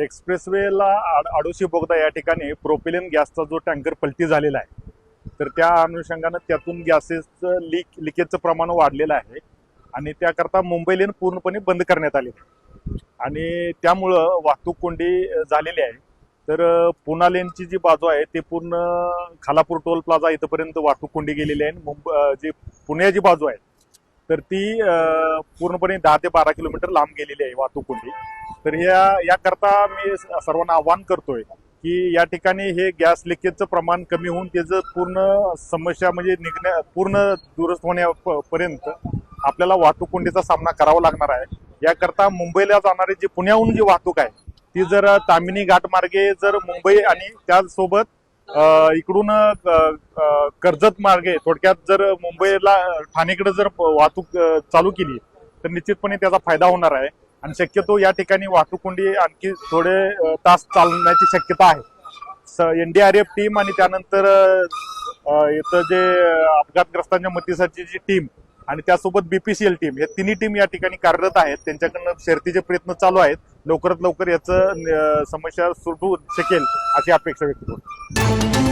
एक्सप्रेसवेला आडोशी बोगदा या ठिकाणी प्रोपेलिन गॅसचा जो टँकर पलटी झालेला आहे, तर त्या अनुषंगानं त्यातून गॅसेसचं लिकेजचं प्रमाण वाढलेलं आहे आणि त्याकरता मुंबई लेन पूर्णपणे बंद करण्यात आली आहे आणि त्यामुळं वाहतूक कोंडी झालेली आहे. तर पुणा लेनची जी बाजू आहे ते पूर्ण खालापूर टोल प्लाझा इथपर्यंत वाहतूक कोंडी गेलेली आहे. जी पुण्याची बाजू आहे तर ती पूर्णपणे 10 ते 12 किलोमीटर लांब गेलेली आहे वाहतूक कोंडी. तर याकरता मी सर्वांना आवाहन करतोय की या ठिकाणी हे गॅस लिकेजचं प्रमाण कमी होऊन त्याचं पूर्ण समस्या म्हणजे पूर्ण दुरुस्त होण्यापर्यंत आपल्याला वाहतूक कोंडीचा सामना करावा लागणार आहे. याकरता मुंबईला जाणारी जी पुण्याहून जी वाहतूक आहे ती जर तामिनी घाट मार्गे जर मुंबई आणि त्यासोबत इकडून कर्जत मार्गे थोडक्यात जर मुंबईला ठाणेकडे जर वाहतूक चालू केली तर निश्चितपणे त्याचा फायदा होणार आहे आणि शक्यतो या ठिकाणी वाहतूक कोंडी आणखी थोडे तास चालण्याची शक्यता आहे. NDRF टीम आणि त्यानंतर इथं जे अपघातग्रस्तांच्या मदतीसाठी जी टीम आणि त्यासोबत BPCL टीम हे तिन्ही टीम या ठिकाणी कार्यरत आहेत. त्यांच्याकडनं शर्थीचे प्रयत्न चालू आहेत. लवकरात लवकर याचं समस्या सुटू शकेल अशी अपेक्षा व्यक्त करतो.